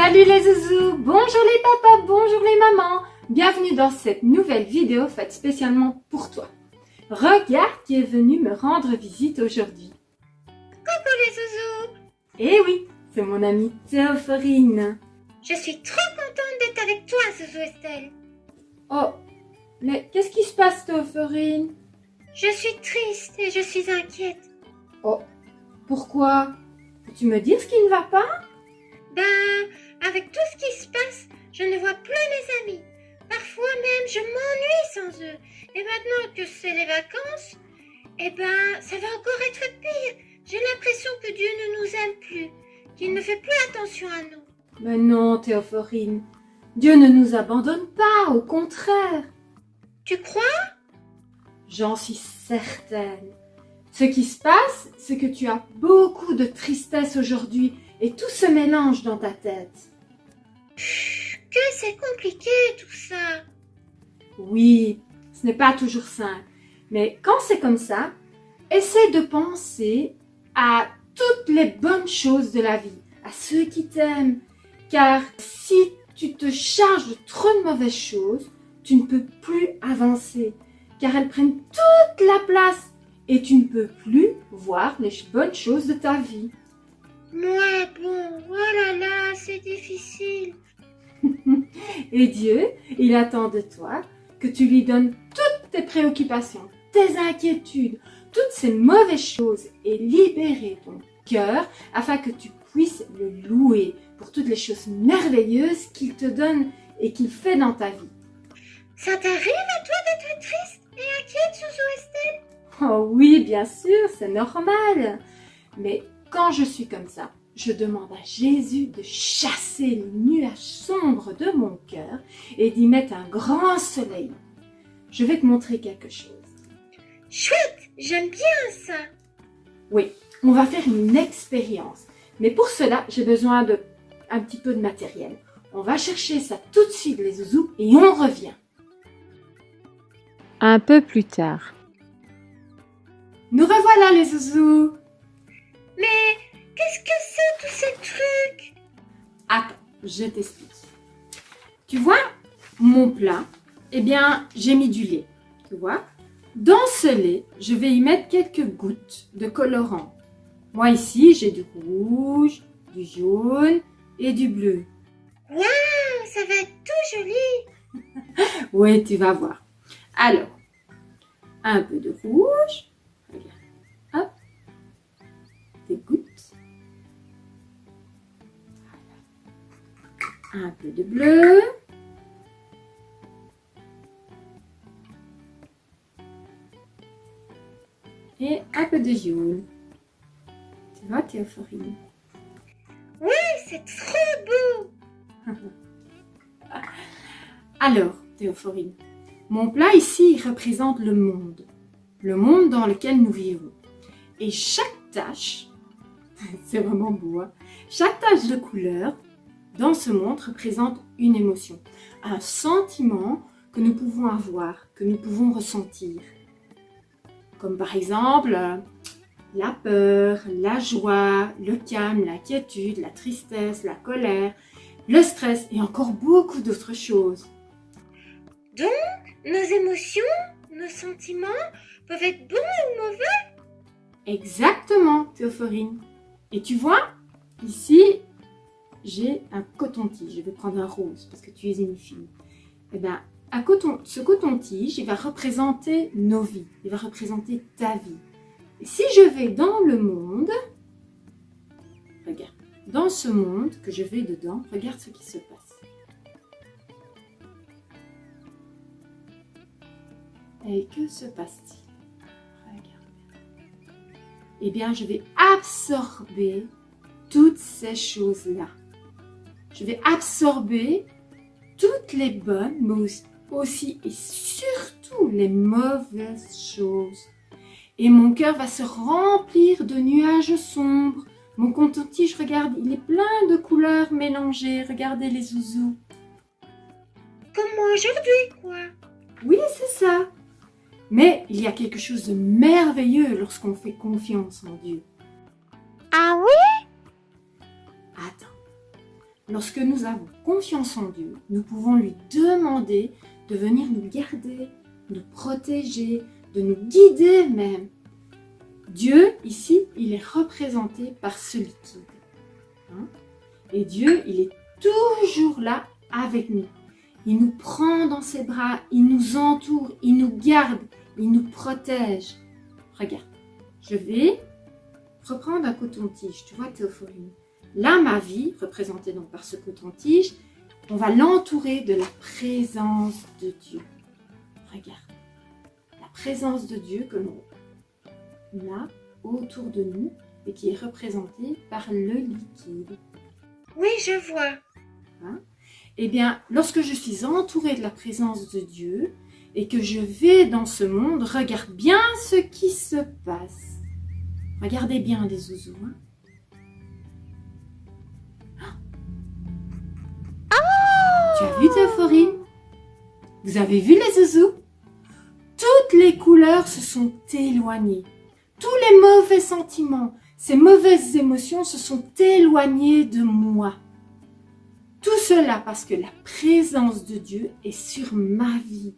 Salut les zouzous, bonjour les papas, bonjour les mamans. Bienvenue dans cette nouvelle vidéo faite spécialement pour toi. Regarde qui est venu me rendre visite aujourd'hui. Coucou les zouzous. Eh oui, c'est mon amie Théophorine. Je suis trop contente d'être avec toi, Zouzou Estelle. Oh, mais qu'est-ce qui se passe Théophorine? Je suis triste et je suis inquiète. Oh, pourquoi? Peux-tu me dire ce qui ne va pas? Avec tout ce qui se passe, je ne vois plus mes amis. Parfois même, je m'ennuie sans eux. Et maintenant que c'est les vacances, ça va encore être pire. J'ai l'impression que Dieu ne nous aime plus, qu'il ne fait plus attention à nous. Mais non, Théophorine, Dieu ne nous abandonne pas, au contraire. Tu crois? J'en suis certaine. Ce qui se passe, c'est que tu as beaucoup de tristesse aujourd'hui et tout se mélange dans ta tête. Que c'est compliqué tout ça. Oui, ce n'est pas toujours simple, mais quand c'est comme ça, essaie de penser à toutes les bonnes choses de la vie, à ceux qui t'aiment, car si tu te charges de trop de mauvaises choses, tu ne peux plus avancer, car elles prennent toute la place et tu ne peux plus voir les bonnes choses de ta vie. Ouais, bon, oh là là, c'est difficile. Et Dieu, il attend de toi que tu lui donnes toutes tes préoccupations, tes inquiétudes, toutes ces mauvaises choses et libérer ton cœur afin que tu puisses le louer pour toutes les choses merveilleuses qu'il te donne et qu'il fait dans ta vie. Ça t'arrive à toi d'être triste et inquiète, Zouzou Estelle? Oh oui, bien sûr, c'est normal. Mais quand je suis comme ça, je demande à Jésus de chasser les nuages sombres de mon cœur et d'y mettre un grand soleil. Je vais te montrer quelque chose. Chouette, j'aime bien ça. Oui, on va faire une expérience. Mais pour cela, j'ai besoin de un petit peu de matériel. On va chercher ça tout de suite, les zouzous, et on revient. Un peu plus tard. Nous revoilà, les zouzous. Mais qu'est-ce que c'est tous ces trucs? Attends, je t'explique. Tu vois, mon plat, j'ai mis du lait, tu vois. Dans ce lait, je vais y mettre quelques gouttes de colorant. Moi ici, j'ai du rouge, du jaune et du bleu. Waouh, ça va être tout joli. Oui, tu vas voir. Alors, un peu de rouge. Regarde. Hop. Des gouttes. Un peu de bleu. Et un peu de jaune. Tu vois, Théophorine? Oui, c'est trop beau. Alors, Théophorine, mon plat ici représente le monde dans lequel nous vivons. Et chaque tache, c'est vraiment beau, hein? Chaque tache de couleur dans ce monde représente une émotion, un sentiment que nous pouvons avoir, que nous pouvons ressentir. Comme par exemple, la peur, la joie, le calme, l'inquiétude, la tristesse, la colère, le stress et encore beaucoup d'autres choses. Donc, nos émotions, nos sentiments peuvent être bons ou mauvais? Exactement, Théophorine. Et tu vois, ici, j'ai un coton-tige. Je vais prendre un rose parce que tu es une fille. Ce coton-tige, il va représenter nos vies. Il va représenter ta vie. Et si je vais dans le monde, regarde, dans ce monde que je vais dedans, regarde ce qui se passe. Et que se passe-t-il? Regarde. Je vais absorber toutes ces choses-là. Je vais absorber toutes les bonnes, mais aussi et surtout les mauvaises choses. Et mon cœur va se remplir de nuages sombres. Mon coton-tige, regarde, il est plein de couleurs mélangées. Regardez les zouzous. Comme moi aujourd'hui, quoi. Oui, c'est ça. Mais il y a quelque chose de merveilleux lorsqu'on fait confiance en Dieu. Ah oui? Attends. Lorsque nous avons confiance en Dieu, nous pouvons lui demander de venir nous garder, nous protéger, de nous guider même. Dieu, ici, il est représenté par ce liquide. Et Dieu, il est toujours là avec nous. Il nous prend dans ses bras, il nous entoure, il nous garde, il nous protège. Regarde, je vais reprendre un coton-tige, tu vois Théophorine. Là, ma vie, représentée donc par ce coton-tige, on va l'entourer de la présence de Dieu. Regarde, la présence de Dieu que l'on a autour de nous et qui est représentée par le liquide. Oui, je vois. Eh bien, lorsque je suis entourée de la présence de Dieu et que je vais dans ce monde, regarde bien ce qui se passe. Regardez bien les zouzous. Tu as vu Théophorine? Vous avez vu les zouzous? Toutes les couleurs se sont éloignées. Tous les mauvais sentiments, ces mauvaises émotions se sont éloignées de moi. Tout cela parce que la présence de Dieu est sur ma vie,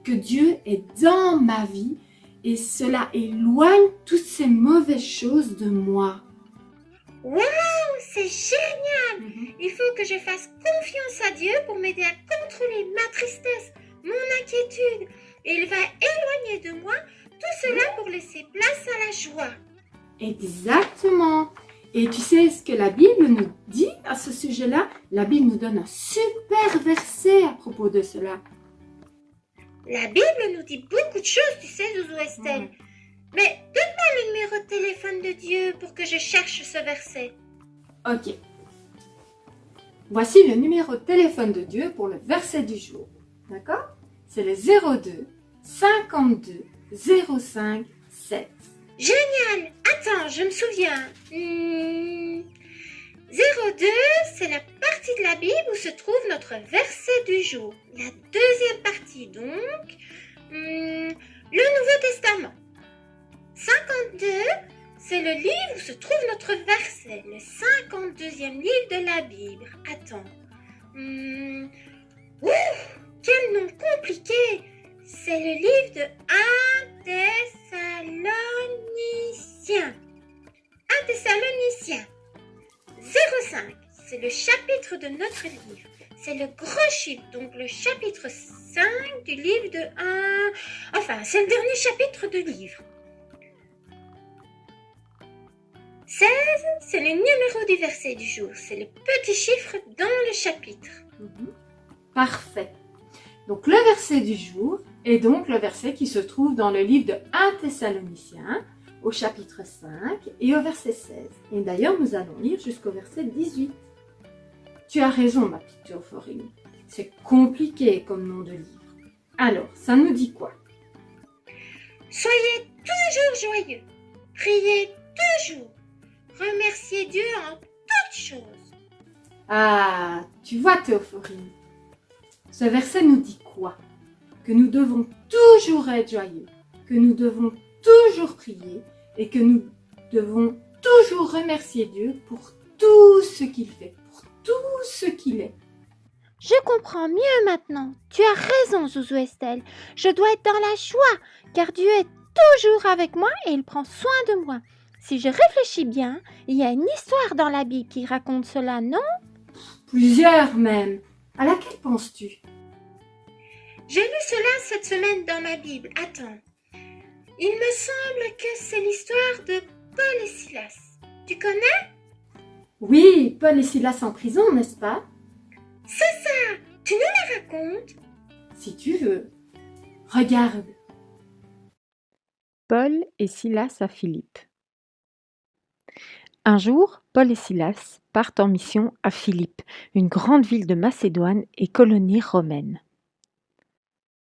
que Dieu est dans ma vie et cela éloigne toutes ces mauvaises choses de moi. Waouh, c'est génial! Il faut que je fasse confiance à Dieu pour m'aider à contrôler ma tristesse, mon inquiétude. Et il va éloigner de moi tout cela pour laisser place à la joie. Exactement. Et tu sais ce que la Bible nous dit à ce sujet-là? La Bible nous donne un super verset à propos de cela. La Bible nous dit beaucoup de choses, tu sais, Zouzou Estelle. Mais donne-moi le numéro de téléphone de Dieu pour que je cherche ce verset. Ok. Voici le numéro de téléphone de Dieu pour le verset du jour. D'accord? C'est le 02 52 05 7. Génial! Attends, je me souviens. 02, c'est la partie de la Bible où se trouve notre verset du jour. La deuxième partie, donc, le Nouveau Testament. 52, c'est le livre où se trouve notre verset, le 52e livre de la Bible. Attends. Quel nom compliqué! C'est le livre de 1 Thessaloniciens. 1 Thessaloniciens. 05, c'est le chapitre de notre livre. C'est le gros chiffre, donc le chapitre 5 du livre de 1... Enfin, c'est le dernier chapitre du livre. 16, c'est le numéro du verset du jour. C'est le petit chiffre dans le chapitre. Parfait. Donc le verset du jour est donc le verset qui se trouve dans le livre de 1 Thessaloniciens au chapitre 5 et au verset 16. Et d'ailleurs, nous allons lire jusqu'au verset 18. Tu as raison, ma petite Théophorine. C'est compliqué comme nom de livre. Alors, ça nous dit quoi? Soyez toujours joyeux. Priez toujours. Remerciez Dieu en toutes choses. Ah, tu vois Théophorine, ce verset nous dit quoi? Que nous devons toujours être joyeux, que nous devons toujours prier et que nous devons toujours remercier Dieu pour tout ce qu'il fait, pour tout ce qu'il est. Je comprends mieux maintenant. Tu as raison, Zouzou Estelle. Je dois être dans la joie, car Dieu est toujours avec moi et il prend soin de moi. Si je réfléchis bien, il y a une histoire dans la Bible qui raconte cela, non? Plusieurs même. À laquelle penses-tu? J'ai lu cela cette semaine dans ma Bible. Attends. Il me semble que c'est l'histoire de Paul et Silas. Tu connais? Oui, Paul et Silas en prison, n'est-ce pas? C'est ça! Tu nous la racontes? Si tu veux. Regarde. Paul et Silas à Philippe. Un jour, Paul et Silas partent en mission à Philippe, une grande ville de Macédoine et colonie romaine.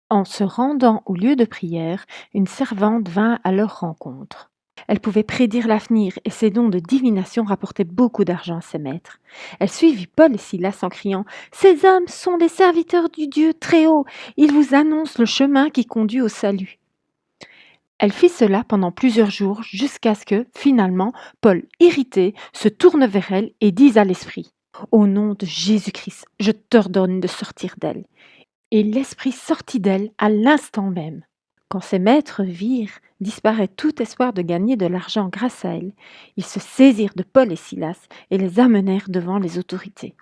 En se rendant au lieu de prière, une servante vint à leur rencontre. Elle pouvait prédire l'avenir et ses dons de divination rapportaient beaucoup d'argent à ses maîtres. Elle suivit Paul et Silas en criant « Ces hommes sont des serviteurs du Dieu très haut, ils vous annoncent le chemin qui conduit au salut. » Elle fit cela pendant plusieurs jours jusqu'à ce que, finalement, Paul, irrité, se tourne vers elle et dise à l'esprit Au nom de Jésus-Christ, je t'ordonne de sortir d'elle. » Et l'esprit sortit d'elle à l'instant même. Quand ses maîtres virent disparaître tout espoir de gagner de l'argent grâce à elle, ils se saisirent de Paul et Silas et les amenèrent devant les autorités.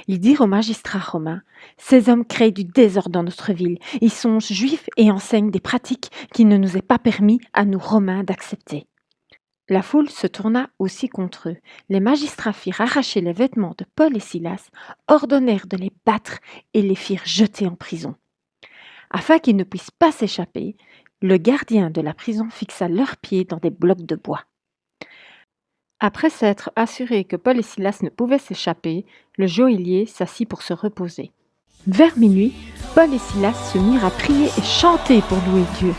Ils dirent aux magistrats romains: « Ces hommes créent du désordre dans notre ville. Ils sont juifs et enseignent des pratiques qui ne nous est pas permis à nous Romains d'accepter. » La foule se tourna aussi contre eux. Les magistrats firent arracher les vêtements de Paul et Silas, ordonnèrent de les battre et les firent jeter en prison. Afin qu'ils ne puissent pas s'échapper, le gardien de la prison fixa leurs pieds dans des blocs de bois. Après s'être assuré que Paul et Silas ne pouvaient s'échapper, le geôlier s'assit pour se reposer. Vers minuit, Paul et Silas se mirent à prier et chanter pour louer Dieu.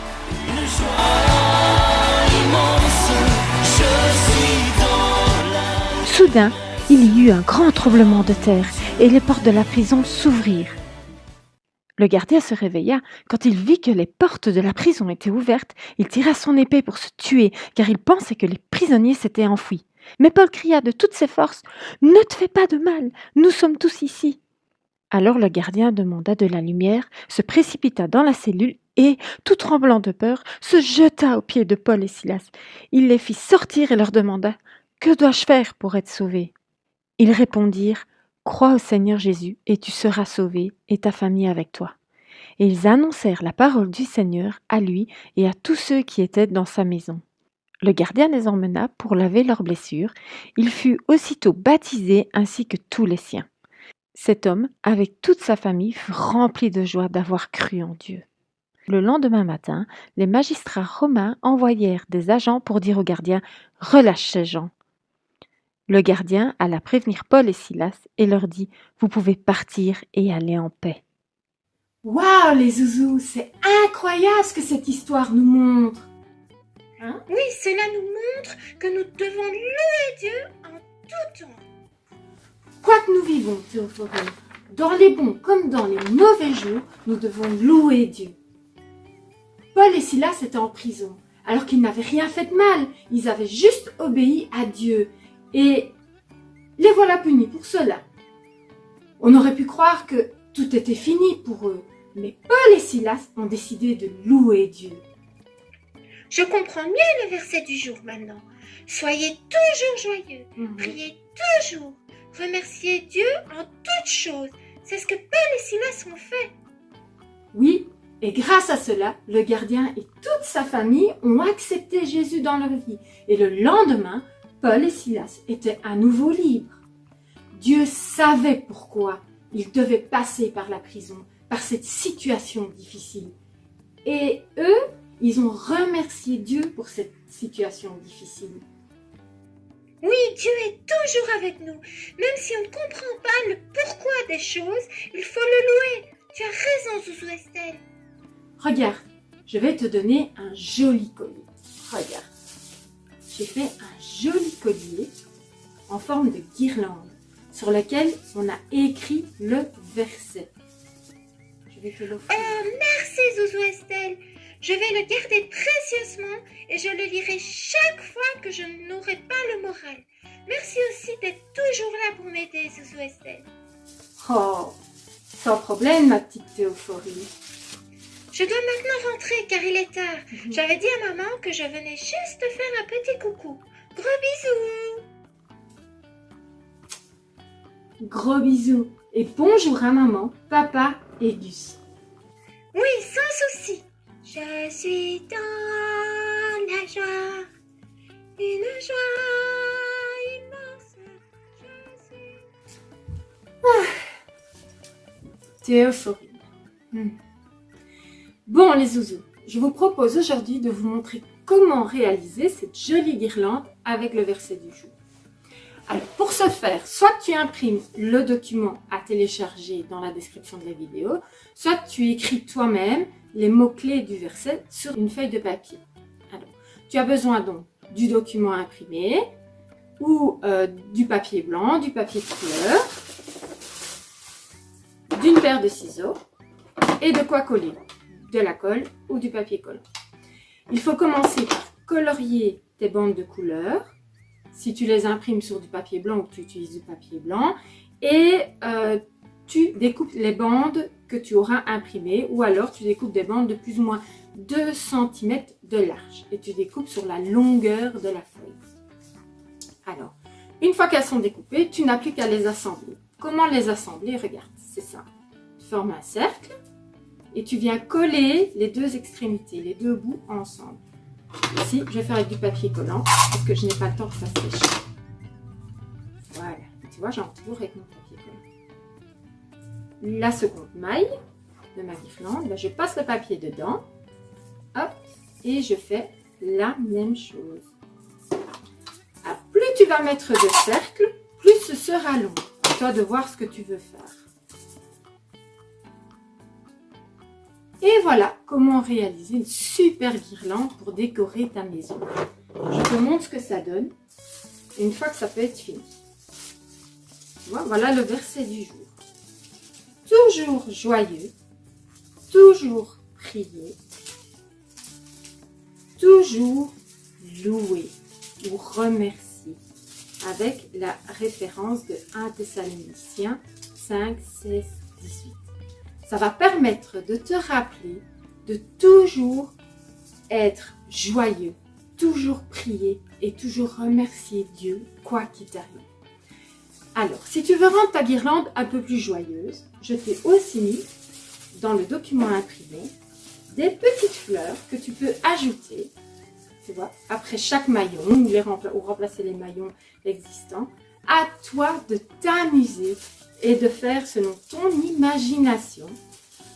Soudain, il y eut un grand tremblement de terre et les portes de la prison s'ouvrirent. Le gardien se réveilla. Quand il vit que les portes de la prison étaient ouvertes, il tira son épée pour se tuer, car il pensait que les prisonniers s'étaient enfuis. Mais Paul cria de toutes ses forces: « Ne te fais pas de mal, nous sommes tous ici. » Alors le gardien demanda de la lumière, se précipita dans la cellule et, tout tremblant de peur, se jeta aux pieds de Paul et Silas. Il les fit sortir et leur demanda: « Que dois-je faire pour être sauvé ?» Ils répondirent: « Crois au Seigneur Jésus et tu seras sauvé et ta famille avec toi. » Et ils annoncèrent la parole du Seigneur à lui et à tous ceux qui étaient dans sa maison. Le gardien les emmena pour laver leurs blessures. Il fut aussitôt baptisé ainsi que tous les siens. Cet homme, avec toute sa famille, fut rempli de joie d'avoir cru en Dieu. Le lendemain matin, les magistrats romains envoyèrent des agents pour dire au gardien: « Relâche ces gens. » Le gardien alla prévenir Paul et Silas et leur dit: « Vous pouvez partir et aller en paix. » Waouh, les zouzous, c'est incroyable ce que cette histoire nous montre. Hein? Oui, cela nous montre que nous devons louer Dieu en tout temps. Quoi que nous vivons, Théophorine, dans les bons comme dans les mauvais jours, nous devons louer Dieu. Paul et Silas étaient en prison, alors qu'ils n'avaient rien fait de mal. Ils avaient juste obéi à Dieu. Et les voilà punis pour cela. On aurait pu croire que tout était fini pour eux, mais Paul et Silas ont décidé de louer Dieu. Je comprends mieux le verset du jour maintenant. Soyez toujours joyeux, priez toujours, remerciez Dieu en toutes choses. C'est ce que Paul et Silas ont fait. Oui, et grâce à cela, le gardien et toute sa famille ont accepté Jésus dans leur vie. Et le lendemain, Paul et Silas étaient à nouveau libres. Dieu savait pourquoi ils devaient passer par la prison, par cette situation difficile. Et eux, ils ont remercié Dieu pour cette situation difficile. Oui, Dieu est toujours avec nous. Même si on ne comprend pas le pourquoi des choses, il faut le louer. Tu as raison, Zouzou Estelle. Regarde, je vais te donner un joli collier. Regarde, j'ai fait un joli collier en forme de guirlande sur lequel on a écrit le verset. Je vais te l'offrir. Oh, merci, Zouzou Estelle. Je vais le garder précieusement et je le lirai chaque fois que je n'aurai pas le moral. Merci aussi d'être toujours là pour m'aider, Zouzou Estelle. Oh, sans problème, ma petite Théophorine. Je dois maintenant rentrer car il est tard. J'avais dit à maman que je venais juste te faire un petit coucou. Gros bisous. Gros bisous et bonjour à maman, papa et Gus. Oui, sans souci. Je suis dans la joie, une joie immense. Je suis... Théophorine. Bon les zouzous, je vous propose aujourd'hui de vous montrer comment réaliser cette jolie guirlande avec le verset du jour. Alors pour ce faire, soit tu imprimes le document à télécharger dans la description de la vidéo, soit tu écris toi-même les mots-clés du verset sur une feuille de papier. Alors, tu as besoin donc du document imprimé ou du papier blanc, du papier de couleur, d'une paire de ciseaux et de quoi coller, de la colle ou du papier collant. Il faut commencer par colorier tes bandes de couleur. Si tu les imprimes sur du papier blanc ou que tu utilises du papier blanc, et tu découpes les bandes que tu auras imprimées ou alors tu découpes des bandes de plus ou moins 2 cm de large et tu découpes sur la longueur de la feuille. Alors, une fois qu'elles sont découpées, tu n'as plus qu'à les assembler. Comment les assembler? Regarde, c'est ça. Tu formes un cercle et tu viens coller les 2 extrémités, les 2 bouts ensemble. Ici, je vais faire avec du papier collant parce que je n'ai pas le temps que ça sèche. Voilà, tu vois, j'en toujours avec mon papier collant. La seconde maille de ma guirlande, ben, je passe le papier dedans, hop, et je fais la même chose. Alors, plus tu vas mettre de cercles, plus ce sera long. À toi de voir ce que tu veux faire. Et voilà comment réaliser une super guirlande pour décorer ta maison. Je te montre ce que ça donne une fois que ça peut être fini. Tu vois, voilà le verset du jour. Toujours joyeux, toujours prier, toujours louer ou remercier, avec la référence de 1 Thessaloniciens 5, 16, 18. Ça va permettre de te rappeler de toujours être joyeux, toujours prier et toujours remercier Dieu, quoi qu'il t'arrive. Alors, si tu veux rendre ta guirlande un peu plus joyeuse, je t'ai aussi mis dans le document imprimé des petites fleurs que tu peux ajouter, tu vois, après chaque maillon ou remplacer les maillons existants. À toi de t'amuser et de faire selon ton imagination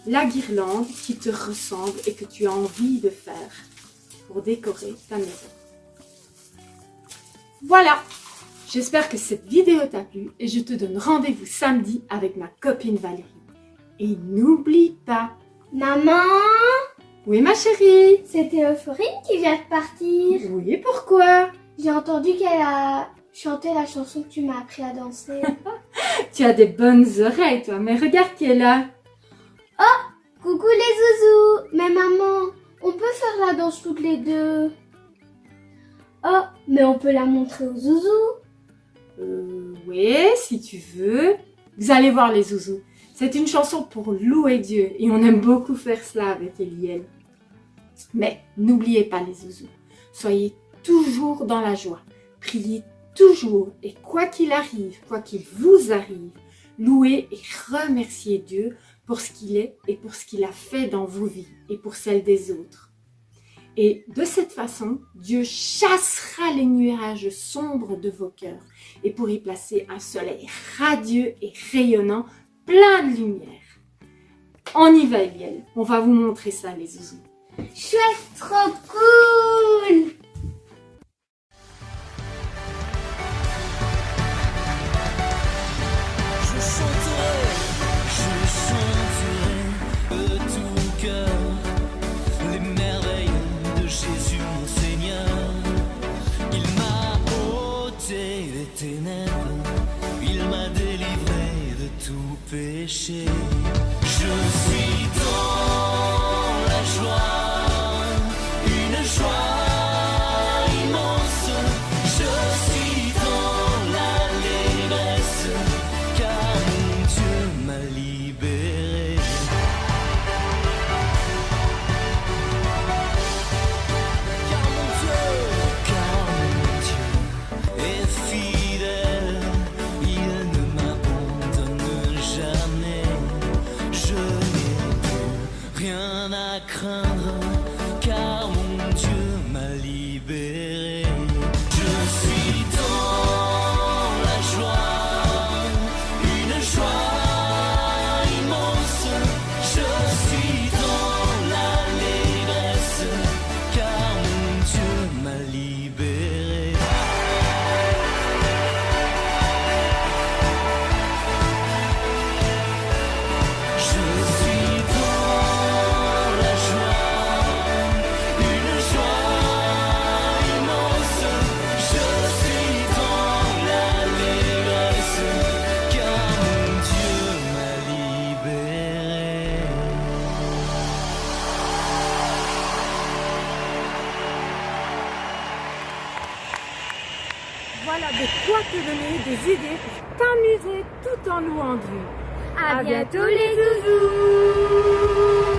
la guirlande qui te ressemble et que tu as envie de faire pour décorer ta maison. Voilà, j'espère que cette vidéo t'a plu et je te donne rendez-vous samedi avec ma copine Valérie. Et n'oublie pas... Maman, Oui ma chérie? c'était Euphorine qui vient de partir. Oui, pourquoi? J'ai entendu qu'elle a chanté la chanson que tu m'as appris à danser. Tu as des bonnes oreilles toi, mais regarde qui est là. Coucou les zouzous. Mais maman, on peut faire la danse toutes les deux. Oh, mais on peut la montrer aux zouzous. Oui, si tu veux. Vous allez voir les zouzous. C'est une chanson pour louer Dieu et on aime beaucoup faire cela avec Eliel. Mais n'oubliez pas les zouzous. Soyez toujours dans la joie. Priez toujours et quoi qu'il arrive, quoi qu'il vous arrive, louez et remerciez Dieu pour ce qu'il est et pour ce qu'il a fait dans vos vies et pour celles des autres. Et de cette façon, Dieu chassera les nuages sombres de vos cœurs et pour y placer un soleil radieux et rayonnant, plein de lumière. On y va, Eliel. On va vous montrer ça, les zouzous. Chouette, trop cool. Je chanterai de tout cœur les merveilles de Jésus mon Seigneur. Il m'a ôté les ténèbres, il m'a délivré de tout péché. Je suis dans la joie, une joie immense. Je suis dans l'allégresse, car mon Dieu m'a libéré. Car mon Dieu est fidèle, il ne m'abandonne jamais. Je n'ai plus rien à craindre, car mon Dieu m'a libéré. Je suis dans la joie, une joie immense. Je suis dans l'allégresse, car mon Dieu m'a libéré. Je suis dans la joie, une joie immense. Je suis dans l'allégresse, car mon Dieu m'a libéré. Voilà de quoi te donner des idées pour t'amuser tout en louant Dieu. À bientôt les zouzous!